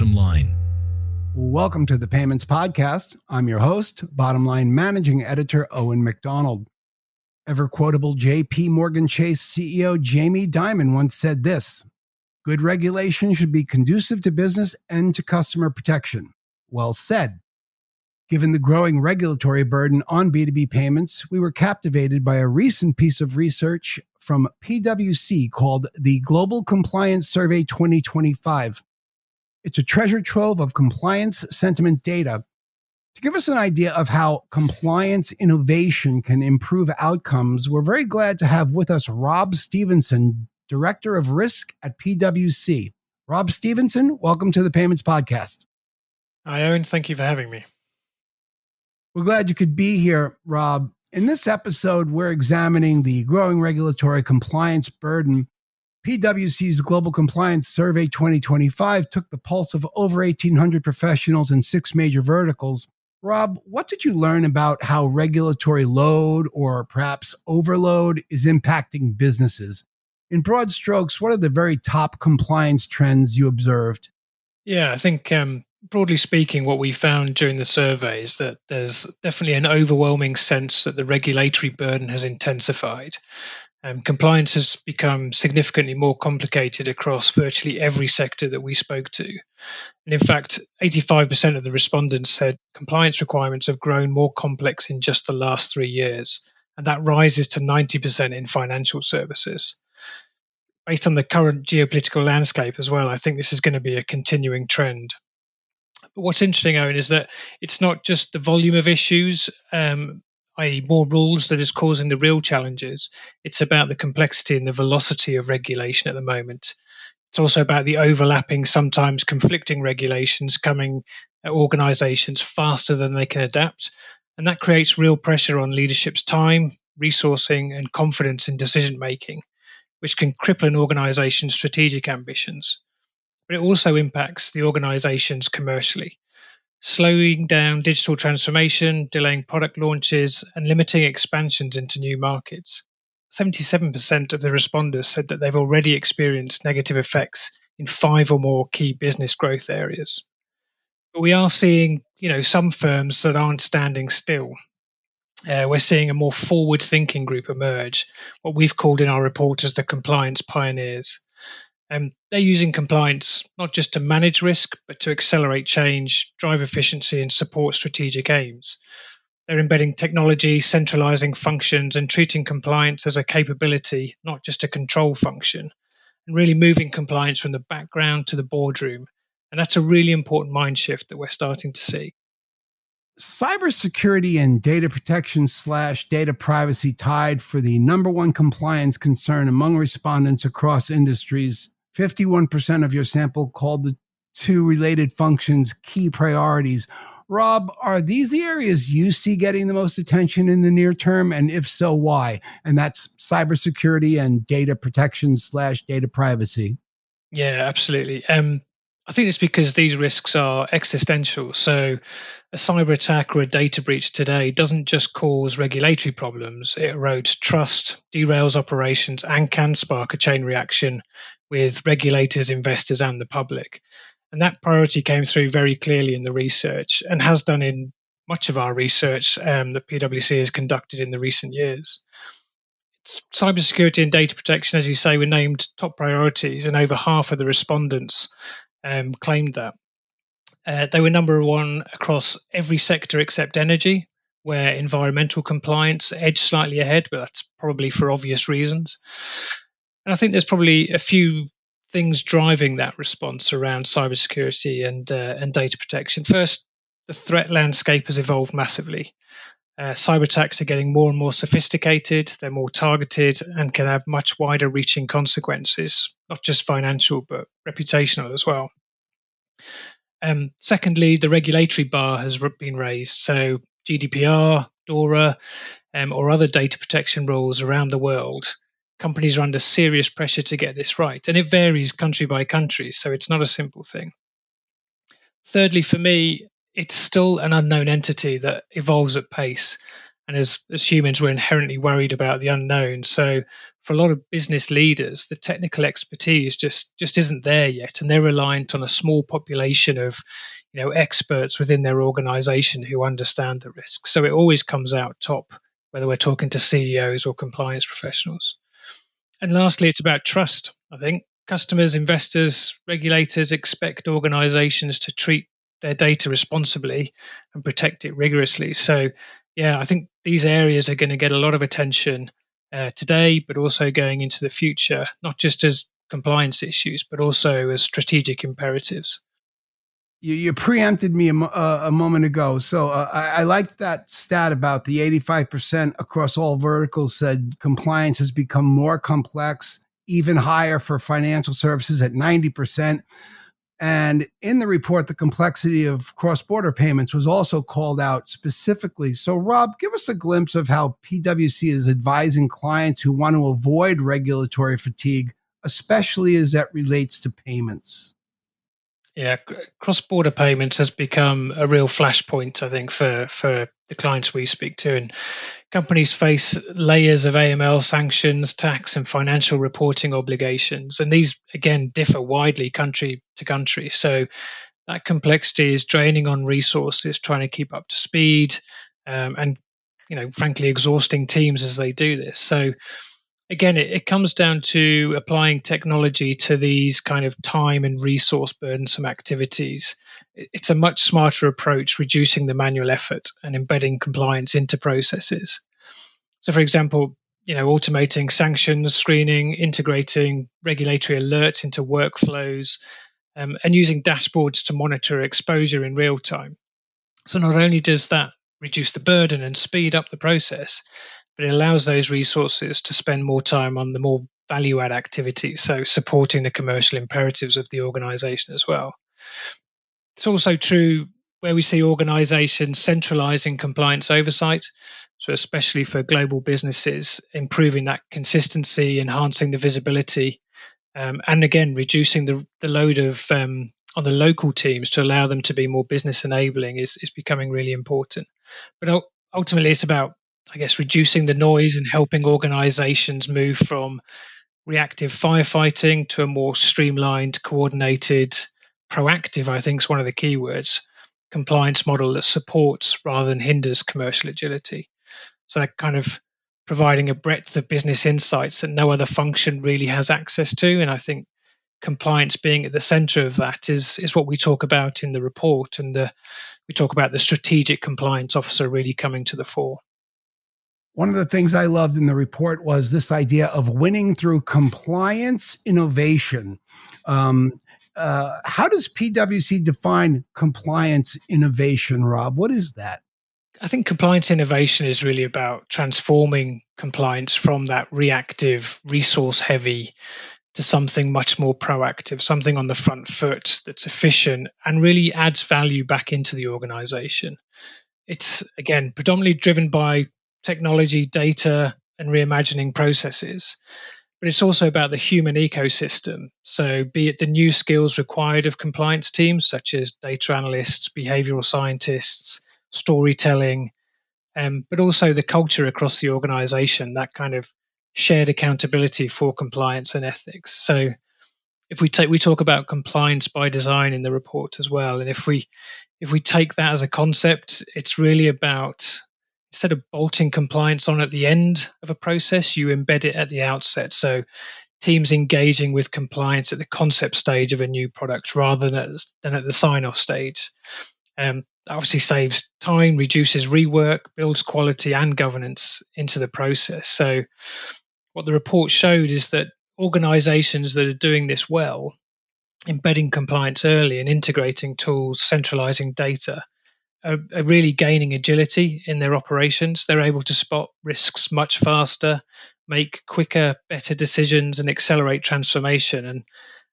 Bottom Line. Welcome to the Payments Podcast. I'm your host, Bottom Line Managing Editor Owen McDonald. Ever-quotable J.P. Morgan Chase CEO Jamie Dimon once said this: "Good regulation should be conducive to business and to customer protection." Well said. Given the growing regulatory burden on B2B payments, we were captivated by a recent piece of research from PwC called the Global Compliance Survey 2025. It's a treasure trove of compliance sentiment data. To give us an idea of how compliance innovation can improve outcomes, we're very glad to have with us Rob Stephenson, Director of Risk at PwC. Rob Stephenson, welcome to the Payments Podcast. Hi, Owen. Thank you for having me. We're glad you could be here, Rob. In this episode, we're examining the growing regulatory compliance burden. PwC's Global Compliance Survey 2025 took the pulse of over 1,800 professionals in 6 major verticals. Rob, what did you learn about how regulatory load or perhaps overload is impacting businesses? In broad strokes, what are the very top compliance trends you observed? Yeah, I think broadly speaking, what we found during the survey is that there's definitely an overwhelming sense that the regulatory burden has intensified. Compliance has become significantly more complicated across virtually every sector that we spoke to. And in fact, 85% of the respondents said compliance requirements have grown more complex in just the last 3 years. And that rises to 90% in financial services. Based on the current geopolitical landscape as well, I think this is going to be a continuing trend. But what's interesting, Owen, is that it's not just the volume of issues, i.e. more rules, that is causing the real challenges. It's about the complexity and the velocity of regulation at the moment. It's also about the overlapping, sometimes conflicting regulations coming at organizations faster than they can adapt. And that creates real pressure on leadership's time, resourcing, and confidence in decision making, which can cripple an organization's strategic ambitions. But it also impacts the organizations commercially, slowing down digital transformation, delaying product launches, and limiting expansions into new markets. 77% of the respondents said that they've already experienced negative effects in 5 or more key business growth areas. But we are seeing, some firms that aren't standing still. We're seeing a more forward-thinking group emerge, what we've called in our report as the compliance pioneers. They're using compliance not just to manage risk, but to accelerate change, drive efficiency, and support strategic aims. They're embedding technology, centralizing functions, and treating compliance as a capability, not just a control function, and really moving compliance from the background to the boardroom. And that's a really important mind shift that we're starting to see. Cybersecurity and data protection / data privacy tied for the number one compliance concern among respondents across industries. 51% of your sample called the 2 related functions key priorities. Rob, are these the areas you see getting the most attention in the near term? And if so, why? And that's cybersecurity and data protection / data privacy. Yeah, absolutely. I think it's because these risks are existential. So a cyber attack or a data breach today doesn't just cause regulatory problems. It erodes trust, derails operations, and can spark a chain reaction with regulators, investors, and the public. And that priority came through very clearly in the research and has done in much of our research that PwC has conducted in the recent years. Cybersecurity and data protection, as you say, were named top priorities, and over half of the respondents claimed that. They were number one across every sector except energy, where environmental compliance edged slightly ahead, but that's probably for obvious reasons. And I think there's probably a few things driving that response around cybersecurity and data protection. First, the threat landscape has evolved massively. Cyber attacks are getting more and more sophisticated, they're more targeted, and can have much wider reaching consequences, not just financial, but reputational as well. Secondly, the regulatory bar has been raised. So GDPR, DORA, or other data protection rules around the world, companies are under serious pressure to get this right. And it varies country by country, so it's not a simple thing. Thirdly, for me, it's still an unknown entity that evolves at pace. And as humans, we're inherently worried about the unknown. So for a lot of business leaders, the technical expertise just isn't there yet, and they're reliant on a small population of experts within their organization who understand the risks. So it always comes out top, whether we're talking to CEOs or compliance professionals. And lastly, it's about trust. I think customers, investors, regulators expect organizations to treat their data responsibly and protect it rigorously. So, yeah, I think these areas are going to get a lot of attention today, but also going into the future, not just as compliance issues, but also as strategic imperatives. You preempted me a moment ago. So I liked that stat about the 85% across all verticals said compliance has become more complex, even higher for financial services at 90%. And in the report, the complexity of cross-border payments was also called out specifically. So, Rob, give us a glimpse of how PwC is advising clients who want to avoid regulatory fatigue, especially as that relates to payments. Yeah, cross-border payments has become a real flashpoint, I think, for the clients we speak to. And companies face layers of AML sanctions, tax, and financial reporting obligations. And these, again, differ widely country to country. So that complexity is draining on resources, trying to keep up to speed, and frankly, exhausting teams as they do this. So again, it comes down to applying technology to these kind of time and resource burdensome activities. It's a much smarter approach, reducing the manual effort and embedding compliance into processes. So, for example, automating sanctions screening, integrating regulatory alerts into workflows, and using dashboards to monitor exposure in real time. So, not only does that reduce the burden and speed up the process, but it allows those resources to spend more time on the more value add activities, so supporting the commercial imperatives of the organization as well. It's also true where we see organizations centralizing compliance oversight, so especially for global businesses, improving that consistency, enhancing the visibility, and again, reducing the load of on the local teams to allow them to be more business enabling is becoming really important. But ultimately, it's about, I guess, reducing the noise and helping organizations move from reactive firefighting to a more streamlined, coordinated, proactive, I think is one of the key words, compliance model that supports rather than hinders commercial agility. So that kind of providing a breadth of business insights that no other function really has access to. And I think compliance being at the center of that is what we talk about in the report. And we talk about the strategic compliance officer really coming to the fore. One of the things I loved in the report was this idea of winning through compliance innovation. How does PwC define compliance innovation, Rob? What is that? I think compliance innovation is really about transforming compliance from that reactive, resource heavy to something much more proactive, something on the front foot that's efficient and really adds value back into the organization. It's, again, predominantly driven by technology, data, and reimagining processes. But it's also about the human ecosystem. So, be it the new skills required of compliance teams, such as data analysts, behavioral scientists, storytelling, but also the culture across the organization, that kind of shared accountability for compliance and ethics. So, if we talk about compliance by design in the report as well, and if we take that as a concept, it's really about, instead of bolting compliance on at the end of a process, you embed it at the outset. So teams engaging with compliance at the concept stage of a new product rather than at the sign-off stage. Obviously saves time, reduces rework, builds quality and governance into the process. So what the report showed is that organizations that are doing this well, embedding compliance early and integrating tools, centralizing data, are really gaining agility in their operations. They're able to spot risks much faster, make quicker, better decisions, and accelerate transformation. And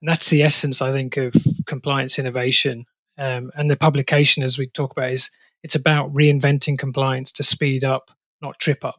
that's the essence, I think, of compliance innovation. And the publication, as we talk about, it's about reinventing compliance to speed up, not trip up.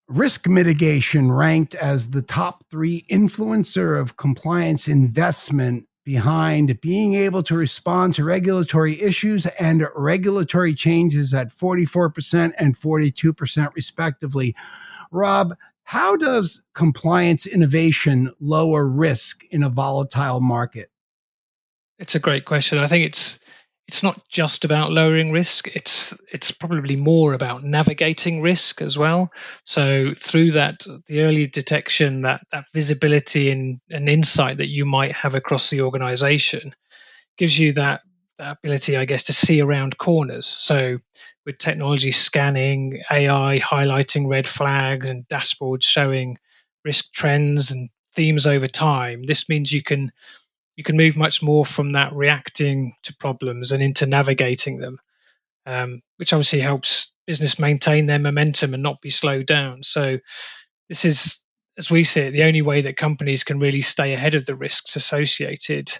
Risk mitigation ranked as the top 3 influencer of compliance investment behind being able to respond to regulatory issues and regulatory changes at 44% and 42% respectively. Rob, how does compliance innovation lower risk in a volatile market? It's a great question. I think it's not just about lowering risk. It's probably more about navigating risk as well. So through that, the early detection, that visibility and insight that you might have across the organization gives you that ability, I guess, to see around corners. So with technology scanning, AI highlighting red flags and dashboards showing risk trends and themes over time, this means you can move much more from that reacting to problems and into navigating them, which obviously helps business maintain their momentum and not be slowed down. So this is, as we see it, the only way that companies can really stay ahead of the risks associated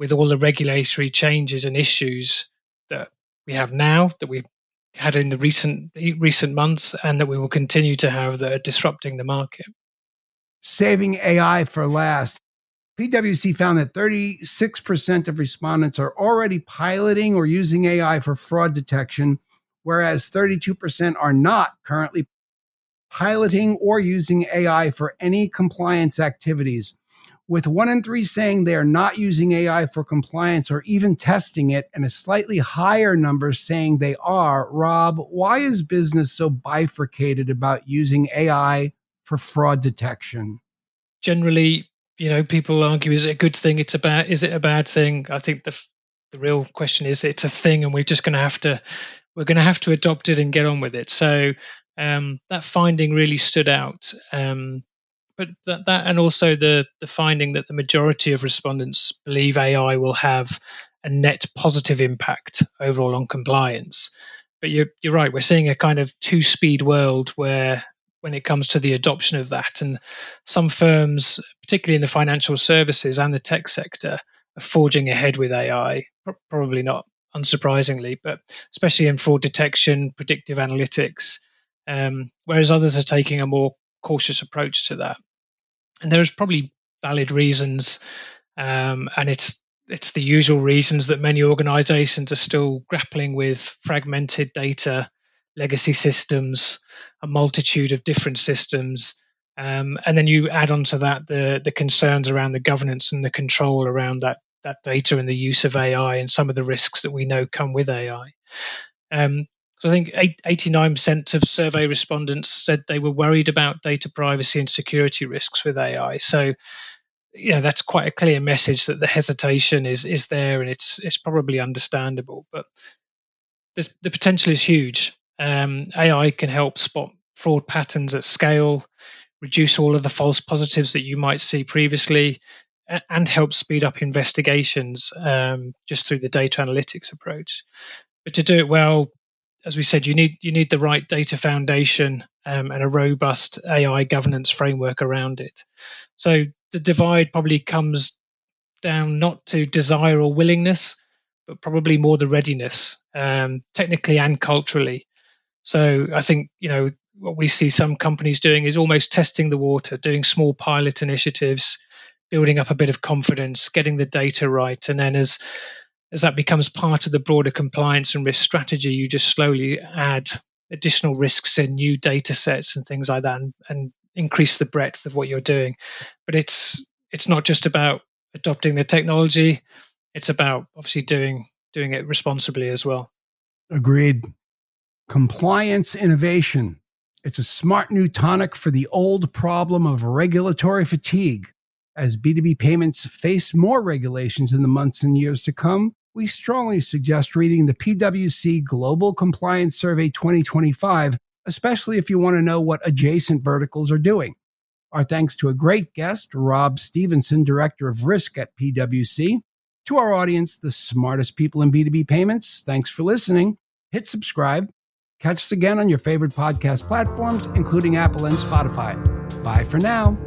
with all the regulatory changes and issues that we have now, that we've had in the recent months, and that we will continue to have, that are disrupting the market. Saving AI for last. PwC found that 36% of respondents are already piloting or using AI for fraud detection, whereas 32% are not currently piloting or using AI for any compliance activities, with 1 in 3 saying they are not using AI for compliance or even testing it, and a slightly higher number saying they are. Rob, why is business so bifurcated about using AI for fraud detection? Generally, people argue, is it a good thing? Is it a bad thing? I think the real question is, it's a thing, and we're going to have to adopt it and get on with it. So that finding really stood out. But that and also the finding that the majority of respondents believe AI will have a net positive impact overall on compliance. But you're right, we're seeing a kind of two-speed world where, when it comes to the adoption of that, and some firms, particularly in the financial services and the tech sector, are forging ahead with AI, probably not unsurprisingly, but especially in fraud detection, predictive analytics, whereas others are taking a more cautious approach to that. And there's probably valid reasons, and it's the usual reasons that many organizations are still grappling with fragmented data, legacy systems, a multitude of different systems. And then you add on to that the concerns around the governance and the control around that data and the use of AI, and some of the risks that we know come with AI. So I think 89% of survey respondents said they were worried about data privacy and security risks with AI. So, that's quite a clear message that the hesitation is there, and it's probably understandable. But the potential is huge. AI can help spot fraud patterns at scale, reduce all of the false positives that you might see previously, and help speed up investigations just through the data analytics approach. But to do it well, as we said, you need the right data foundation and a robust AI governance framework around it. So the divide probably comes down not to desire or willingness, but probably more the readiness, technically and culturally. So I think, what we see some companies doing is almost testing the water, doing small pilot initiatives, building up a bit of confidence, getting the data right, and then as that becomes part of the broader compliance and risk strategy, you just slowly add additional risks in new data sets and things like that, and increase the breadth of what you're doing. But it's not just about adopting the technology, it's about obviously doing it responsibly as well. Agreed. Compliance innovation. It's a smart new tonic for the old problem of regulatory fatigue. As B2B payments face more regulations in the months and years to come, we strongly suggest reading the PwC Global Compliance Survey 2025, especially if you want to know what adjacent verticals are doing. Our thanks to a great guest, Rob Stephenson, Director of Risk at PwC. To our audience, the smartest people in B2B payments, thanks for listening. Hit subscribe. Catch us again on your favorite podcast platforms, including Apple and Spotify. Bye for now.